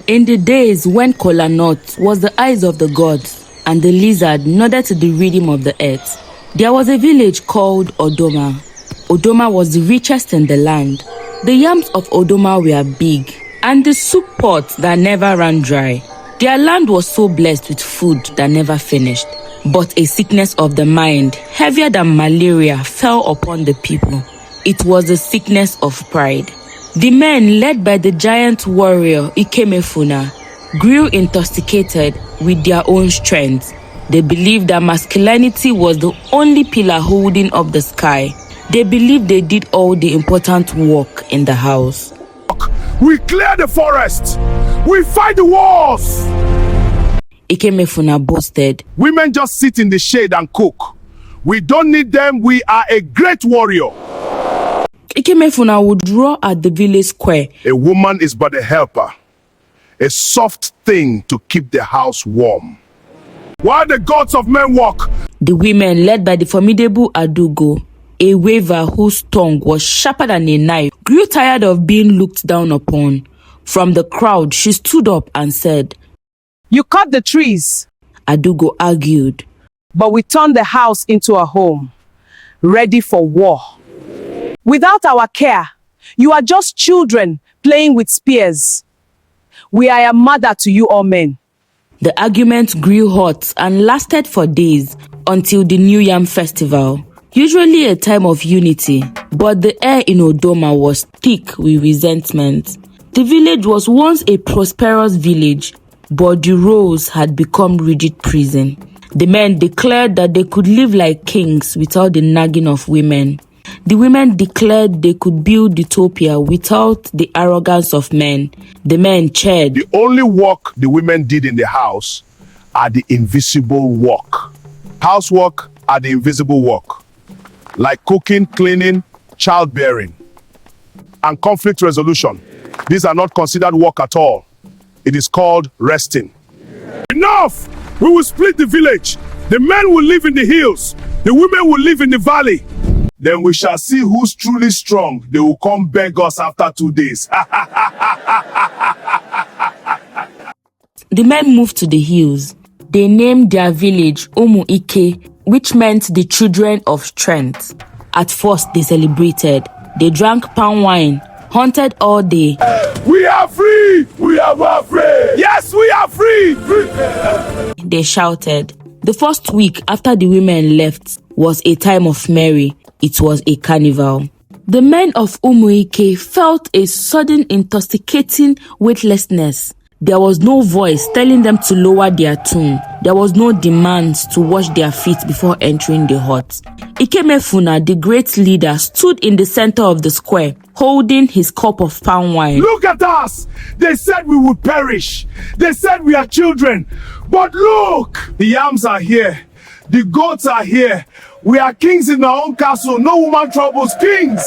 In the days when kola nut was the eyes of the gods and the lizard nodded to the rhythm of the earth, there was a village called Odoma. Odoma was the richest in the land. The yams of Odoma were big and the soup pot that never ran dry. Their land was so blessed with food that never finished. But a sickness of the mind, heavier than malaria, fell upon the people. It was the sickness of pride. The men, led by the giant warrior Ikemefuna, grew intoxicated with their own strength. They believed that masculinity was the only pillar holding up the sky. They believed they did all the important work in the house. We clear the forest. We fight the wars. Ikemefuna boasted. Women just sit in the shade and cook. We don't need them. We are a great warrior. Ikemefuna would roar at the village square. A woman is but a helper, a soft thing to keep the house warm. While the gods of men walk, the women, led by the formidable Adugo, a waver whose tongue was sharper than a knife, grew tired of being looked down upon. From the crowd, she stood up and said, "You cut the trees," Adugo argued, "but we turned the house into a home, ready for war. Without our care, you are just children playing with spears. We are a mother to you all men." The argument grew hot and lasted for days until the New Yam Festival, usually a time of unity, but the air in Odoma was thick with resentment. The village was once a prosperous village, but the rows had become rigid prison. The men declared that they could live like kings without the nagging of women. The women declared they could build utopia without the arrogance of men. The men cheered. The only work the women did in the house are the invisible work. Housework are the invisible work, like cooking, cleaning, childbearing, and conflict resolution. These are not considered work at all. It is called resting. Enough! We will split the village. The men will live in the hills. The women will live in the valley. Then we shall see who's truly strong. They will come beg us after 2 days. The men moved to the hills. They named their village Umu Ike, which meant the children of strength. At first, they celebrated. They drank palm wine, hunted all day. We are free! We are not free! Yes, we are free! They shouted. The first week after the women left was a time of merry. It was a carnival. The men of Umuike felt a sudden intoxicating weightlessness. There was no voice telling them to lower their tune. There was no demands to wash their feet before entering the hut. Ikemefuna, the great leader, stood in the center of the square, holding his cup of palm wine. Look at us! They said we would perish. They said we are children. But look! The yams are here. The goats are here. We are kings in our own castle. No woman troubles kings.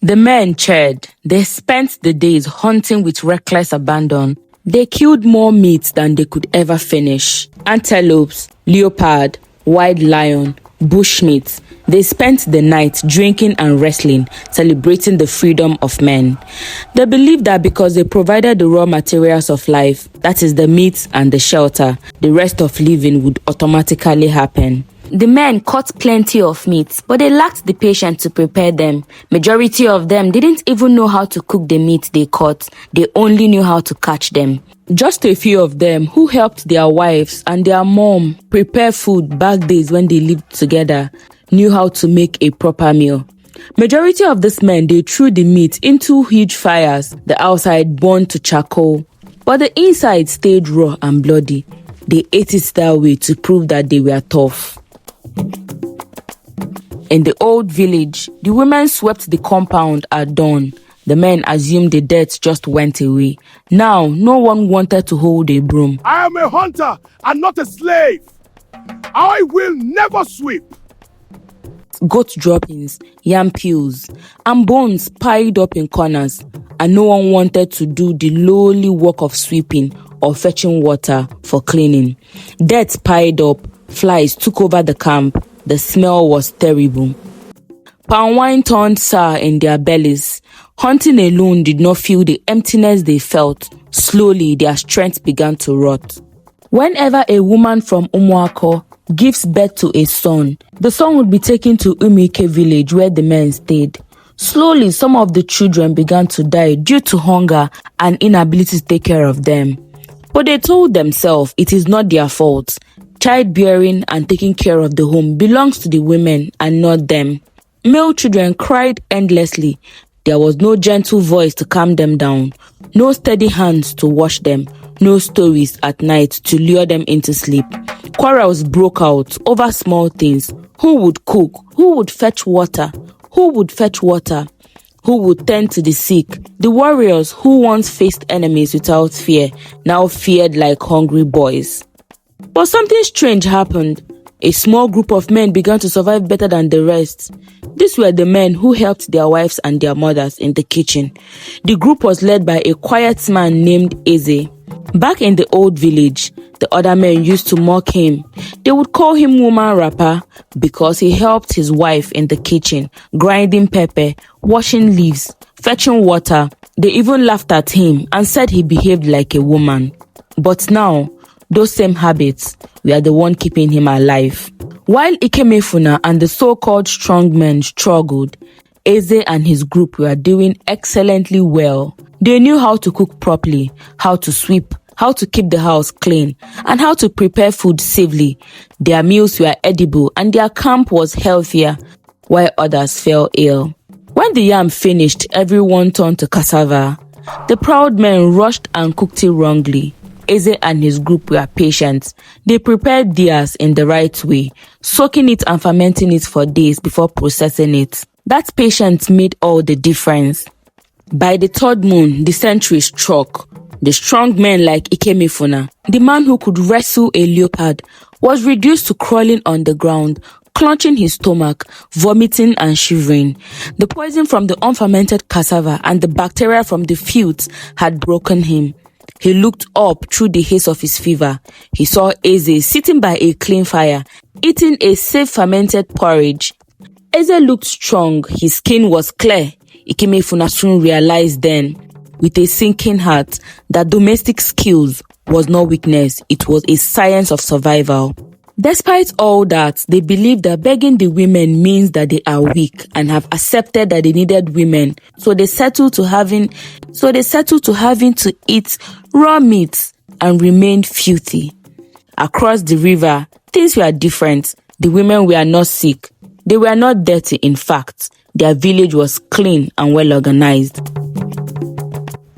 The men cheered. They spent the days hunting with reckless abandon. They killed more meat than they could ever finish. Antelopes, leopard, wild lion, bushmeat. They spent the night drinking and wrestling, celebrating the freedom of men. They believed that because they provided the raw materials of life, that is the meat and the shelter, the rest of living would automatically happen. The men caught plenty of meat, but they lacked the patience to prepare them. Majority of them didn't even know how to cook the meat they caught. They only knew how to catch them. Just a few of them who helped their wives and their mom prepare food back days when they lived together knew how to make a proper meal. Majority of these men, they threw the meat into huge fires. The outside burned to charcoal, but the inside stayed raw and bloody. They ate it that way to prove that they were tough. In the old village, the women swept the compound at dawn. The men assumed the death just went away. Now, no one wanted to hold a broom. I am a hunter and not a slave. I will never sweep. Goat droppings, yam peels, and bones piled up in corners, and no one wanted to do the lowly work of sweeping or fetching water for cleaning. Death piled up, flies took over the camp. The smell was terrible. Palm wine turned sour in their bellies. Hunting alone did not fill the emptiness they felt. Slowly, their strength began to rot. Whenever a woman from Umuako gives birth to a son, the son would be taken to Umike village where the men stayed. Slowly, some of the children began to die due to hunger and inability to take care of them. But they told themselves it is not their fault. Childbearing and taking care of the home belongs to the women and not them. Male children cried endlessly. There was no gentle voice to calm them down, no steady hands to wash them, no stories at night to lure them into sleep. Quarrels broke out over small things. Who would cook? Who would fetch water? Who would fetch water? Who would tend to the sick? The warriors who once faced enemies without fear now feared like hungry boys. But something strange happened. A small group of men began to survive better than the rest. These were the men who helped their wives and their mothers in the kitchen. The group was led by a quiet man named Eze. Back in the old village, the other men used to mock him. They would call him woman rapper because he helped his wife in the kitchen, grinding pepper, washing leaves, fetching water. They even laughed at him and said he behaved like a woman. But now, those same habits were the one keeping him alive. While Ikemefuna and the so-called strong men struggled, Eze and his group were doing excellently well. They knew how to cook properly, how to sweep, how to keep the house clean, and how to prepare food safely. Their meals were edible and their camp was healthier, while others fell ill. When the yam finished, everyone turned to cassava. The proud men rushed and cooked it wrongly. Eze and his group were patient. They prepared theirs in the right way, soaking it and fermenting it for days before processing it. That patience made all the difference. By the third moon, the century struck. The strong men like Ikemefuna, the man who could wrestle a leopard, was reduced to crawling on the ground, clutching his stomach, vomiting and shivering. The poison from the unfermented cassava and the bacteria from the fields had broken him. He looked up through the haze of his fever. He saw Eze sitting by a clean fire, eating a safe fermented porridge. Eze looked strong. His skin was clear. Ikemefuna soon realized then, with a sinking heart, that domestic skills was not weakness. It was a science of survival. Despite all that, they believed that begging the women means that they are weak and have accepted that they needed women. So they settled to having to eat raw meat and remained filthy. Across the river, things were different. The women were not sick. They were not dirty, in fact. Their village was clean and well organized.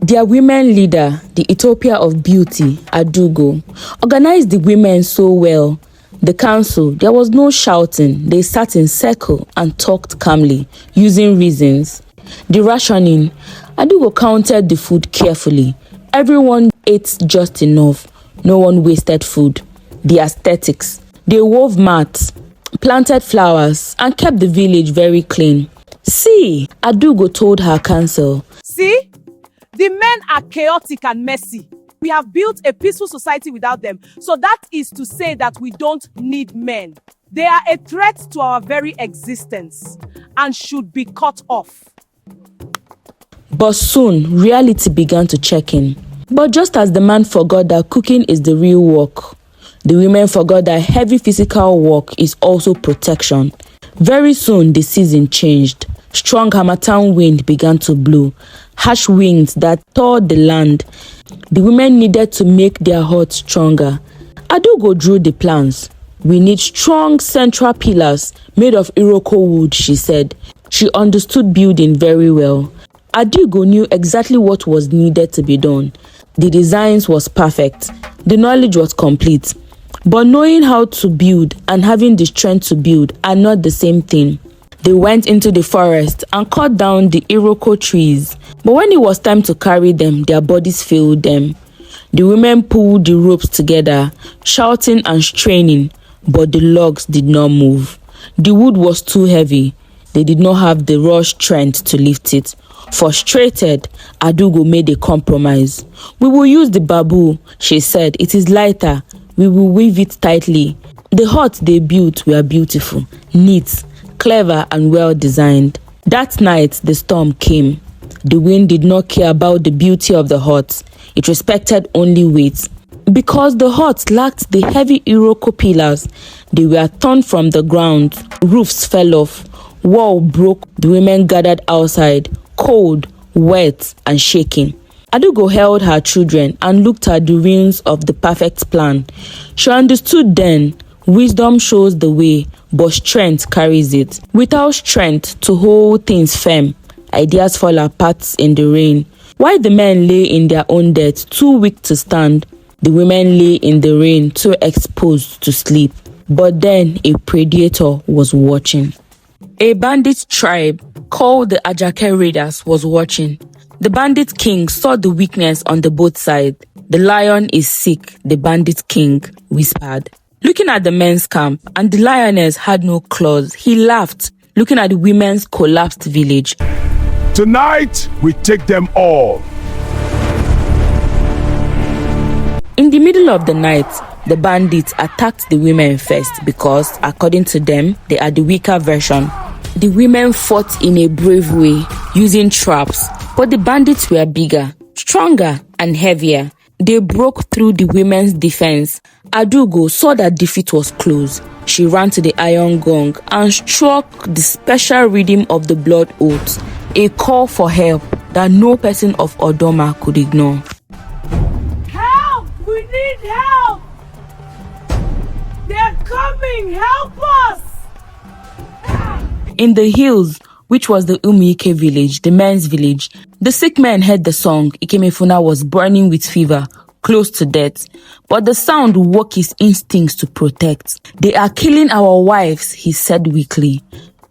Their women leader, the Ethiopia of Beauty, Adugo, organized the women so well. The council, there was no shouting. They sat in circle and talked calmly, using reasons. The rationing, Adugo counted the food carefully. Everyone ate just enough. No one wasted food. The aesthetics, they wove mats, planted flowers, and kept the village very clean. See, Adugo told her council. See, the men are chaotic and messy. We have built a peaceful society without them. So that is to say that we don't need men. They are a threat to our very existence and should be cut off. But soon, reality began to check in. But just as the man forgot that cooking is the real work, the women forgot that heavy physical work is also protection. Very soon, the season changed. Strong harmattan wind began to blow, harsh winds that tore the land. The women needed to make their huts stronger. Adugo drew the plans. We need strong central pillars made of Iroko wood, she said. She understood building very well. Adugo knew exactly what was needed to be done. The designs was perfect. The knowledge was complete. But knowing how to build and having the strength to build are not the same thing. They went into the forest and cut down the Iroko trees. But when it was time to carry them, their bodies failed them. The women pulled the ropes together, shouting and straining, but the logs did not move. The wood was too heavy. They did not have the raw strength to lift it. Frustrated, Adugo made a compromise. We will use the bamboo, she said. It is lighter. We will weave it tightly. The huts they built were beautiful, neat, clever and well designed. That night, the storm came. The wind did not care about the beauty of the hut. It respected only weight. Because the hut lacked the heavy Iroko pillars, they were torn from the ground. Roofs fell off. Wall broke. The women gathered outside, cold, wet, and shaking. Adugo held her children and looked at the ruins of the perfect plan. She understood then, wisdom shows the way, but strength carries it. Without strength to hold things firm, ideas fall apart in the rain. While the men lay in their own death, too weak to stand, the women lay in the rain, too exposed to sleep. But then a predator was watching. A bandit tribe called the Ajake Raiders was watching. The bandit king saw the weakness on the both sides. The lion is sick, the bandit king whispered. Looking at the men's camp, and the lioness had no claws, he laughed, looking at the women's collapsed village. Tonight, we take them all. In the middle of the night, the bandits attacked the women first because, according to them, they are the weaker version. The women fought in a brave way, using traps, but the bandits were bigger, stronger, and heavier. They broke through the women's defense. Adugo saw that defeat was close. She ran to the iron gong and struck the special rhythm of the blood oath, a call for help that no person of Odoma could ignore. Help! We need help! They're coming! Help us! In the hills, which was the Umuike village, the men's village, the sick men heard the song. Ikemefuna was burning with fever, close to death. But the sound woke his instincts to protect. They are killing our wives, he said weakly.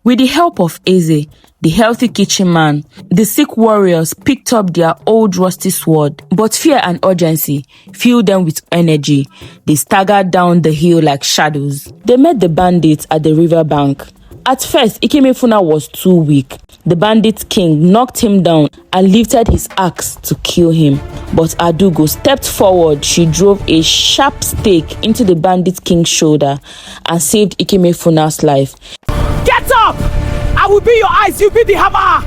With the help of Eze, the healthy kitchen man, the sick warriors picked up their old rusty sword. But fear and urgency filled them with energy. They staggered down the hill like shadows. They met the bandits at the riverbank. At first, Ikemefuna was too weak. The bandit king knocked him down and lifted his axe to kill him. But Adugo stepped forward. She drove a sharp stake into the bandit king's shoulder and saved Ikemefuna's life. Get up! I will be your eyes, you be the hammer!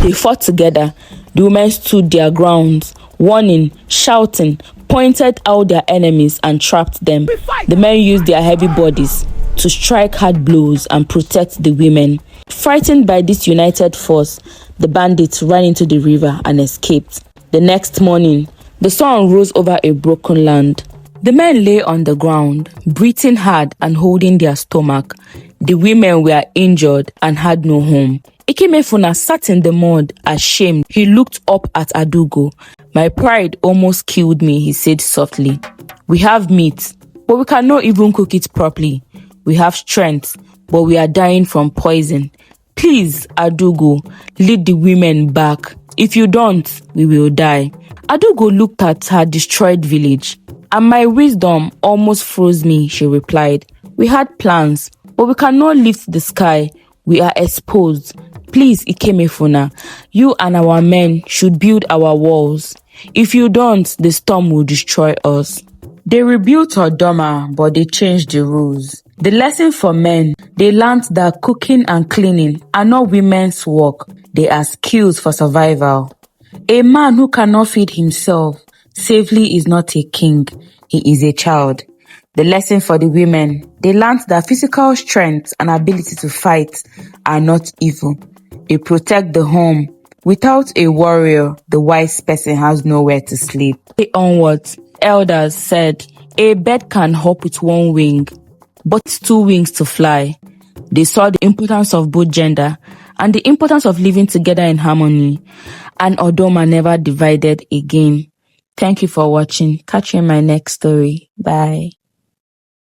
They fought together. The women stood their grounds, warning, shouting, pointed out their enemies and trapped them. The men used their heavy bodies to strike hard blows and protect the women. Frightened by this united force, the bandits ran into the river and escaped. The next morning, the sun rose over a broken land. The men lay on the ground, breathing hard and holding their stomach. The women were injured and had no home. Ikemefuna sat in the mud, ashamed. He looked up at Adugo. My pride almost killed me, he said softly. We have meat, but we cannot even cook it properly. We have strength, but we are dying from poison. Please, Adugo, lead the women back. If you don't, we will die. Adugo looked at her destroyed village. And my wisdom almost froze me, she replied. We had plans, but we cannot lift the sky. We are exposed. Please, Ikemefuna, you and our men should build our walls. If you don't, the storm will destroy us. They rebuilt Odoma, but they changed the rules. The lesson for men, they learned that cooking and cleaning are not women's work. They are skills for survival. A man who cannot feed himself safely is not a king. He is a child. The lesson for the women, they learned that physical strength and ability to fight are not evil. They protect the home. Without a warrior, the wise person has nowhere to sleep. Onwards, elders said, a bird can hop with one wing, but two wings to fly. They saw the importance of both gender and the importance of living together in harmony. And Odoma never divided again. Thank you for watching. Catch you in my next story. Bye.